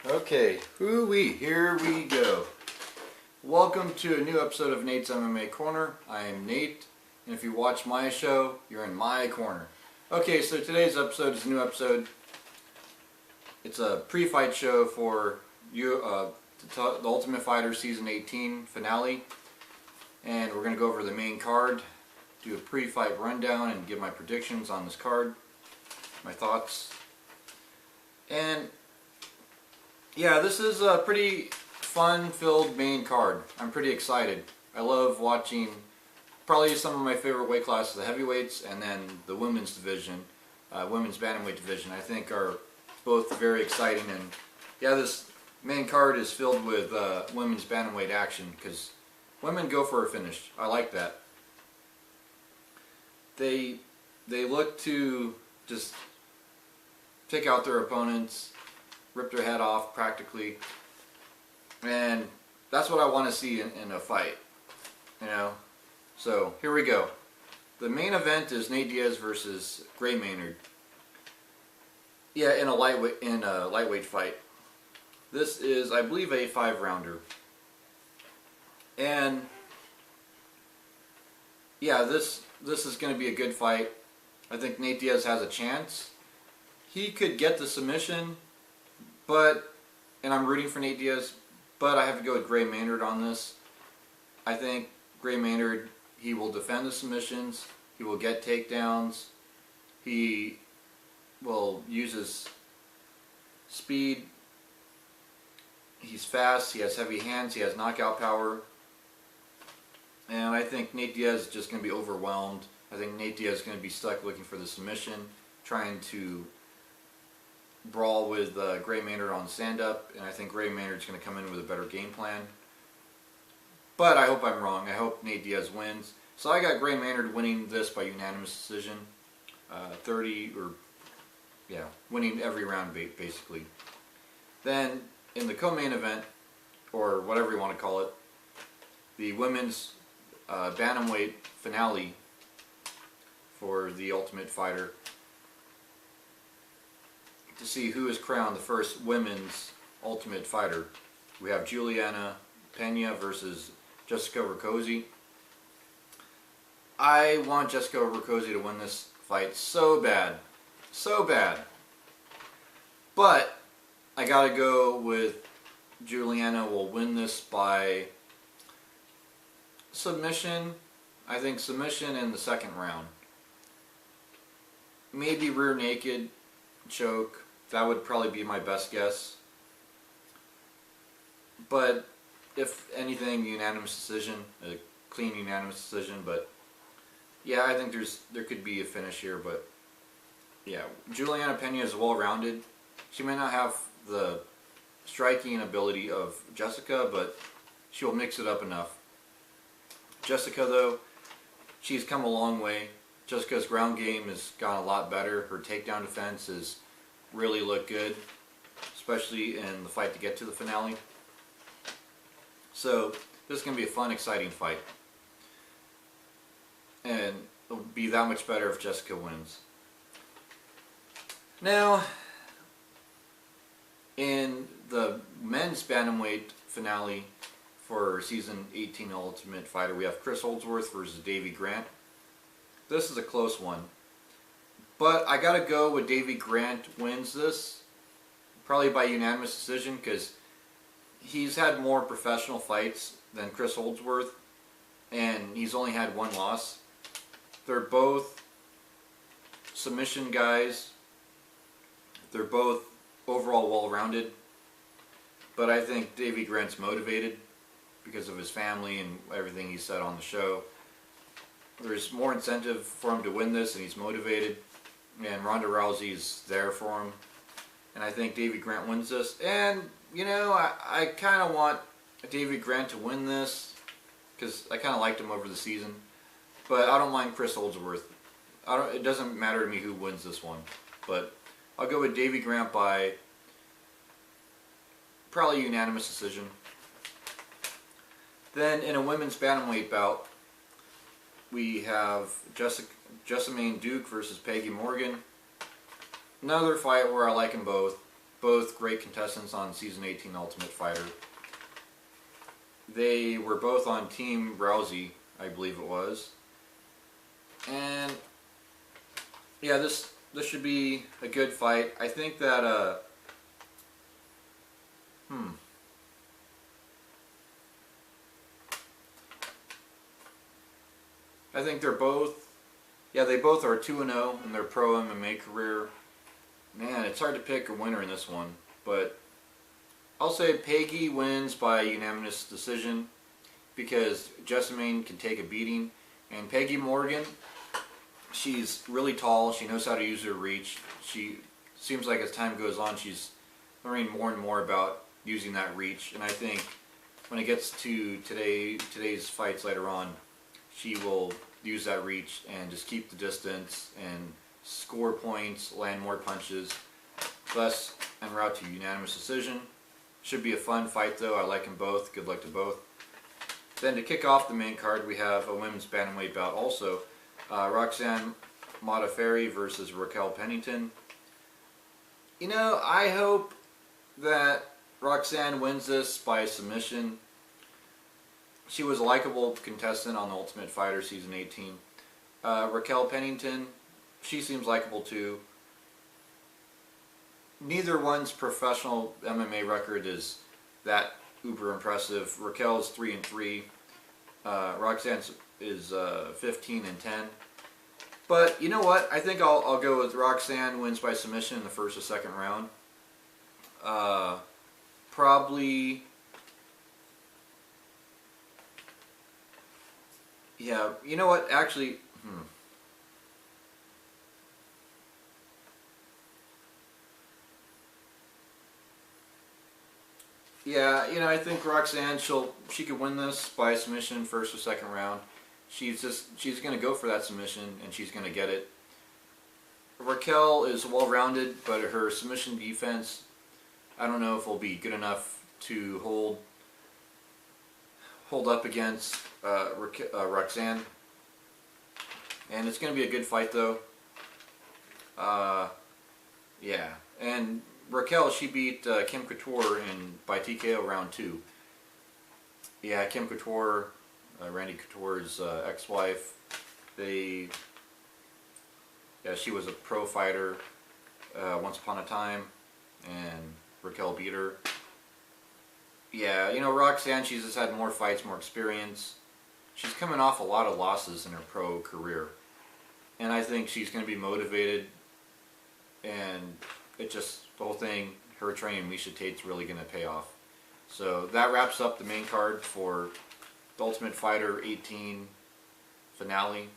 Okay, hoo-wee, here we go. Welcome to a new episode of Nate's MMA Corner. I am Nate, and if you watch my show, you're in my corner. Okay, so today's episode is a new episode. It's a pre-fight show for the Ultimate Fighter Season 18 finale. And we're going to go over the main card, do a pre-fight rundown, and give my predictions on this card, my thoughts. And yeah, this is a pretty fun-filled main card. I'm pretty excited. I love watching probably some of my favorite weight classes, the heavyweights, and then the women's division, women's bantamweight division. I think are both very exciting. And yeah, this main card is filled with women's bantamweight action because women go for a finish. I like that. They look to just take out their opponents, rip their head off practically, and that's what I want to see in a fight, you know. So here we go. The main event is Nate Diaz versus Gray Maynard. Yeah, in a lightweight fight. This is, I believe, a 5-rounder. And yeah, this is going to be a good fight. I think Nate Diaz has a chance. He could get the submission, and I'm rooting for Nate Diaz, but I have to go with Gray Maynard on this. I think Gray Maynard, he will defend the submissions, he will get takedowns, he will use his speed, he's fast, he has heavy hands, he has knockout power, and I think Nate Diaz is just going to be overwhelmed. I think Nate Diaz is going to be stuck looking for the submission, trying to brawl with Gray Maynard on stand-up, and I think Gray Maynard's going to come in with a better game plan. But I hope I'm wrong. I hope Nate Diaz wins. So I got Gray Maynard winning this by unanimous decision, winning every round basically. Then in the co-main event, or whatever you want to call it, the women's bantamweight finale for the Ultimate Fighter, to see who is crowned the first women's Ultimate Fighter. We have Julianna Pena versus Jessica Raquel. I want Jessica Raquel to win this fight so bad. So bad. But I gotta go with Julianna will win this by submission. I think submission in the second round. Maybe rear naked choke. That would probably be my best guess. But if anything, unanimous decision, a clean unanimous decision. But yeah, I think there could be a finish here. But yeah, Julianna Pena is well-rounded. She may not have the striking ability of Jessica, but she'll mix it up enough. Jessica, though, she's come a long way. Jessica's ground game has gotten a lot better. Her takedown defense has really looked good, especially in the fight to get to the finale. So this is going to be a fun, exciting fight. And it'll be that much better if Jessica wins. Now, in the men's bantamweight finale for Season 18 Ultimate Fighter, we have Chris Holdsworth versus Davey Grant. This is a close one. But I gotta go with Davey Grant wins this, probably by unanimous decision, because he's had more professional fights than Chris Holdsworth, and he's only had one loss. They're both submission guys. They're both overall well-rounded, but I think Davey Grant's motivated because of his family and everything he said on the show. There's more incentive for him to win this, and he's motivated. And Ronda Rousey's there for him. And I think Davey Grant wins this. And, you know, I kind of want Davey Grant to win this because I kind of liked him over the season. But I don't mind Chris Holdsworth. It doesn't matter to me who wins this one. But I'll go with Davey Grant by probably unanimous decision. Then in a women's bantamweight bout, we have Jessamine Duke versus Peggy Morgan. Another fight where I like them both. both great contestants on Season 18 Ultimate Fighter. They were both on Team Rousey, I believe it was. And yeah, this should be a good fight. I think that I think they're both, yeah, they both are 2-0 in their pro MMA career. Man, it's hard to pick a winner in this one, but I'll say Peggy wins by unanimous decision because Jessamine can take a beating, and Peggy Morgan, she's really tall. She knows how to use her reach. She seems like as time goes on, she's learning more and more about using that reach, and I think when it gets to today's fights later on, she will use that reach and just keep the distance and score points, land more punches, thus en route to unanimous decision. Should be a fun fight though. I like them both. Good luck to both. Then to kick off the main card, we have a women's bantamweight bout also. Roxanne Modafferi versus Raquel Pennington. You know, I hope that Roxanne wins this by submission. She was a likable contestant on the Ultimate Fighter Season 18. Raquel Pennington, she seems likable too. Neither one's professional MMA record is that uber impressive. Raquel's 3-3. Roxanne is 15-10. But you know what? I think I'll go with Roxanne wins by submission in the first or second round. Probably. Yeah, you know what? Actually, yeah, you know, I think Roxanne, she could win this by submission first or second round. She's going to go for that submission and she's going to get it. Raquel is well-rounded, but her submission defense, I don't know if will be good enough to hold up against Roxanne. And it's going to be a good fight though. Yeah, and Raquel, she beat Kim Couture by TKO round 2. Yeah, Kim Couture, Randy Couture's ex-wife. She was a pro fighter once upon a time, and Raquel beat her. Yeah, you know, Roxanne, she's just had more fights, more experience. She's coming off a lot of losses in her pro career, and I think she's going to be motivated, and the whole thing, her training Misha Tate's really going to pay off. So that wraps up the main card for the Ultimate Fighter 18 finale.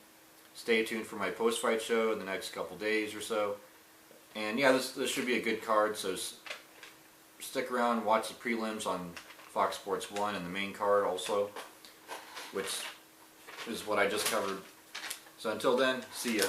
Stay tuned for my post-fight show in the next couple days or so. And yeah, this should be a good card, so stick around, watch the prelims on Fox Sports 1 and the main card also, which is what I just covered. So until then, see ya.